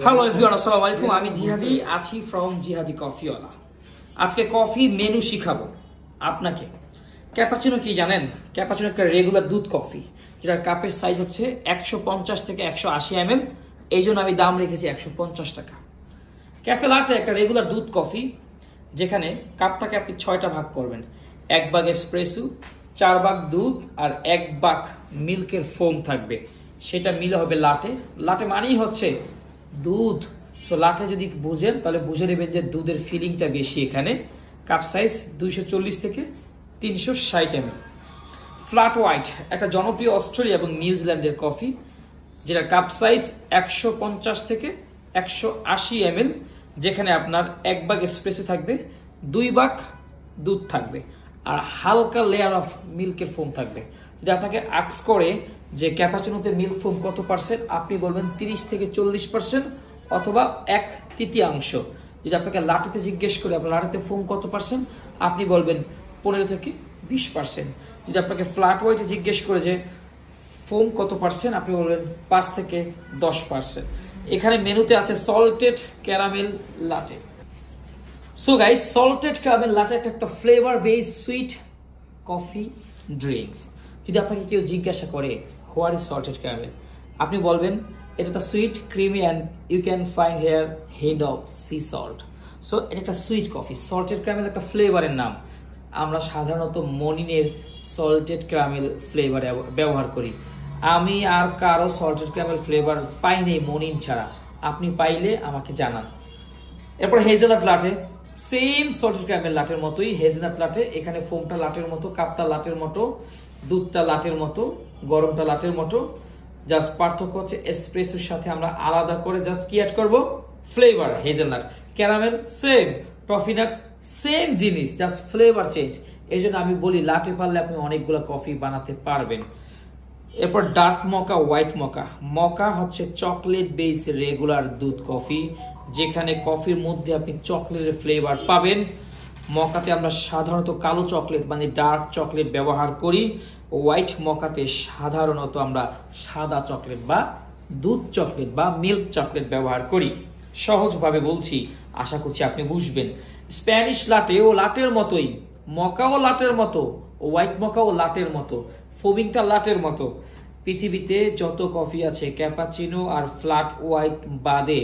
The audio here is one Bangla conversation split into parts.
হ্যালো এভরিওয়ান, আসসালামু আলাইকুম। আমি জিহাদি আছি ফ্রম জিহাদি কফিওয়ালা। আজকে কফি মেনু শিখাবো আপনাকে। ক্যাপাচিনো কি জানেন? ক্যাপাচিনো একটা রেগুলার দুধ কফি, যেটার কাপের সাইজ হচ্ছে 150 থেকে 180 ml। এই জন্য আমি দাম রেখেছি 150 টাকা। ক্যাফে লাটে একটা রেগুলার দুধ কফি, যেখানে কাপটাকে আপনি 6টা ভাগ করবেন। 1 ভাগ এসপ্রেসো, 4 ভাগ দুধ আর 1 ভাগ মিল্কের ফোম থাকবে। সেটা মিলে হবে লাটে। লাটে মানেই হচ্ছে দুধ। সো লাটে যদি বুঝেন তাহলে বুঝে নেবেন যে দুধের ফিলিংটা বেশি এখানে। কাপ সাইজ 240 থেকে 360 ml। ফ্ল্যাট হোয়াইট একটা জনপ্রিয় অস্ট্রেলিয়া এবং নিউজিল্যান্ডের কফি, যেটা কাপ সাইজ 150 থেকে 180 ml, যেখানে আপনার 1 ভাগ এসপ্রেসো থাকবে, 2 ভাগ দুধ থাকবে আর হালকা লেয়ার অফ মিল্কের ফোম থাকবে। যদি আপনাকে আস্ক করে যে ক্যাপাচিনোতে মিল্ক ফোম কত পার্সেন্ট, আপনি বলবেন 30 থেকে 40% অথবা 1/3। যদি আপনাকে লাটেতে জিজ্ঞেস করে আপনার লাটেতে ফোম কত পার্সেন্ট, আপনি বলবেন 15 থেকে 20%। যদি আপনাকে ফ্ল্যাট হোয়াইটে জিজ্ঞেস করে যে ফোম কত পার্সেন্ট, আপনি বলবেন 5 থেকে 10%। এখানে মেনুতে আছে salted caramel latte. So guys, salted caramel latte একটা flavour base sweet coffee drinks. যদি আপনাকে কেউ জিজ্ঞাসা করে হোয়াট ইজ সল্টেড ক্যারামেল, আপনি বলবেন এটা একটা sweet creamy and you can find here head of sea salt. So এটা একটা সুইট কফি। সল্টেড ক্যারামেল একটা ফ্লেভারের নাম। আমরা সাধারণত মনিনের সল্টেড ক্যারামেল ফ্লেভার ব্যবহার করি। আমি আর কারো সল্টেড ক্যারামেল ফ্লেভার পাইনি মনিন ছাড়া। আপনি পাইলে আমাকে জানান। এরপর হেজেলনাট লাটে, সেম সল্টেড ক্যারামেল লাটের মতোই হেজেলনাট লাটে। এখানে ফোমটা লাটের মতো, কাপটা লাটের মতো, দুধটা লাটের মতো, গরমটা লাটের মতো। জাস্ট পার্থক্য হচ্ছে এসপ্রেসোর সাথে আমরা আলাদা করে জাস্ট কি অ্যাড করবো, flavour. Hazelnut caramel same, toffee nut same জিনিস, জাস্ট ফ্লেভার চেঞ্জ। এই জন্য আমি বলি লাটে পারলে আপনি অনেকগুলো কফি বানাতে পারবেন। এরপর ডার্ক মকা, হোয়াইট মকা। মকা হচ্ছে চকলেট বেস রেগুলার দুধ কফি, যেখানে কফির মধ্যে আপনি চকলেটের ফ্লেভার পাবেন। মকাতে আমরা সাধারণত কালো চকলেট মানে ডার্ক চকলেট ব্যবহার করি। হোয়াইট মকাতে সাধারণত আমরা সাদা চকলেট বা দুধ চকলেট বা মিল্ক চকলেট ব্যবহার করি। সহজভাবে বলছি, আশা করছি আপনি বুঝবেন। স্প্যানিশ লাটে ও লাটের মতোই, মকাও লাটের মতো, হোয়াইট মকাও লাটের মতো, ফোমিংটা লাটের মতো। পৃথিবীতে যত কফি আছে ক্যাপাচিনো আর ফ্ল্যাট হোয়াইট বাদে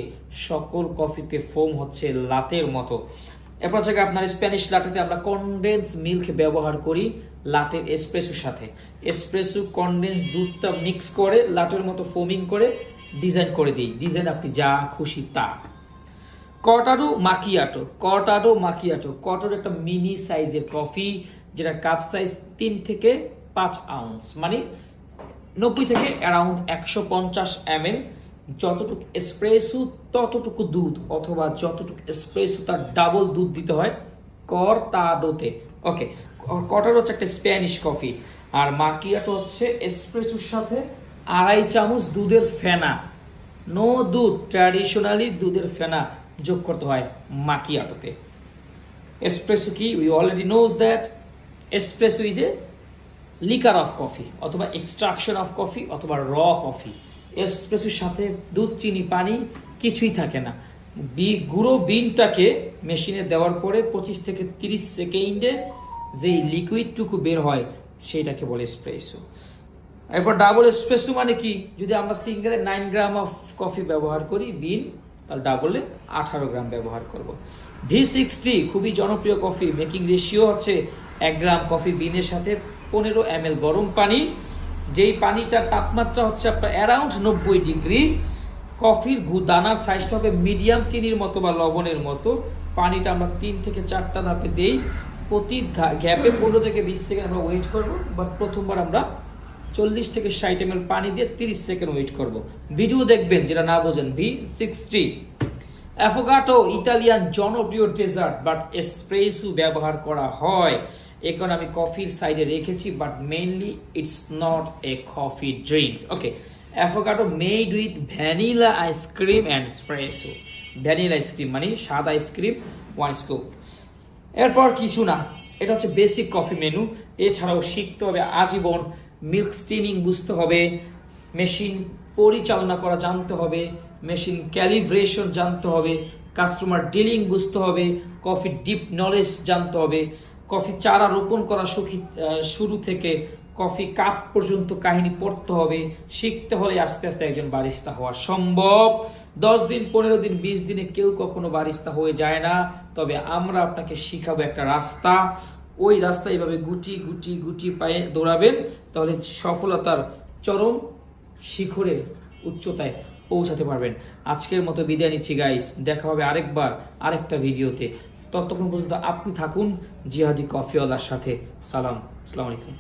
সকল কফিতে ফোম হচ্ছে লাটের মতো। এরপর থেকে আপনার স্প্যানিশ লাটেতে আমরা কনডেন্স মিল্ক ব্যবহার করি লাটের এসপ্রেসোর সাথে। এসপ্রেসো কনডেন্স দুধটা মিক্স করে লাটের মতো ফোমিং করে ডিজাইন করে দিই। ডিজাইন আপনি যা খুশি তা। কর্টাডো মাকিয়াটো, কর্টাডো মাকিয়াটো কর্টাডো একটা মিনি সাইজের কফি, যেটা কাপ সাইজ 3 থেকে 5 আউন্স, মানে 90 থেকে অ্যারাউন্ড 150 ml। যতটুকু এসপ্রেসো ততটুকু দুধ, অথবা যতটুকু এসপ্রেসো তার ডাবল দুধ দিতে হয় কর্টাডোতে। ওকে, কর্টাডো হচ্ছে একটা স্প্যানিশ কফি, আর মাকিয়াটো হচ্ছে এসপ্রেসোর সাথে 2.5 চামচ দুধের ফেনা, নো দুধ, ট্র্যাডিশনালি দুধের ফেনা যোগ করতে হয় মাকিয়াটোতে। এসপ্রেসো কি? We already knows that espresso is a liquor of coffee, অথবা এক্সট্রাকশন অফ কফি, অথবা র কফি। এসপ্রেসোর সাথে দুধ, চিনি, পানি কিছুই থাকে না। গুঁড়ো বিনটাকে মেশিনে দেওয়ার পরে 25 থেকে 30 সেকেন্ডে যেই লিকুইডটুকু বের হয় সেইটাকে বলে এসপ্রেসো। এরপর ডাবল এসপ্রেসো মানে কি? যদি আমরা সিঙ্গেলে 9 গ্রাম অফ কফি ব্যবহার করি বিন, তাহলে ডাবলে 18 গ্রাম ব্যবহার করব। V60 খুবই জনপ্রিয় কফি। মেকিং রেশিও হচ্ছে 1 গ্রাম কফি বিনের সাথে 15 ml গরম পানি, যেই পানিটার তাপমাত্রা হচ্ছে আপনার অ্যারাউন্ড 90 ডিগ্রি। কফির দানার সাইজটা হবে মিডিয়াম চিনির মতো বা লবণের মতো। পানিটা আমরা 3 থেকে 4টা ধাপে দেই। প্রতি গ্যাপে 15 থেকে 20 সেকেন্ড আমরা ওয়েট করব। বাট প্রথমবার আমরা 40 থেকে 60 ml পানি দিয়ে 30 সেকেন্ড ওয়েট করব। ভিডিও দেখবেন যেটা না বোঝেন। V60 অ্যাফোগাটো ইতালিয়ান জনপ্রিয় ডেজার্ট, বাট এসপ্রেসো ব্যবহার করা হয়। এখন আমি কফির সাইডে রেখেছি, but mainly it's not a coffee drinks. Okay, affogato made with vanilla ice cream and espresso. Vanilla ice cream মানে সাদা আইসক্রিম 1 স্কুপ। এরপর কিছু না, এটা হচ্ছে বেসিক কফি মেনু। এছাড়াও শিখতে হবে আজীবন মিল্ক স্টিমিং বুঝতে হবে, মেশিন পরিচালনা করা জানতে হবে, মেশিন ক্যালিব্রেশন জানতে হবে, কাস্টমার ডিলিং বুঝতে হবে, কফি ডিপ নলেজ জানতে হবে, কফি চারা রোপণ করা শুরু থেকে কফি কাপ পর্যন্ত কাহিনী পড়তে হবে। শিখতে হলে আস্তে আস্তে একজন বারিস্তা হওয়া সম্ভব। 10 দিন, 15 দিন, 20 দিনে কেউ কখনো বারিস্তা হয়ে যায় না। তবে আমরা আপনাকে শিখাবো একটা রাস্তা, ওই রাস্তা এইভাবে গুটি গুটি গুটি পায়ে দৌড়াবেন, তাহলে সফলতার চরম শিখরে উচ্চতায় পৌঁছাতে পারবেন। আজকের মতো বিদায় নিচ্ছি গাইস, দেখা হবে আরেকটা ভিডিওতে। ততক্ষণ পর্যন্ত আপনি থাকুন জিহাদি কফিওয়ালার সাথে। সালাম, আসসালামু আলাইকুম।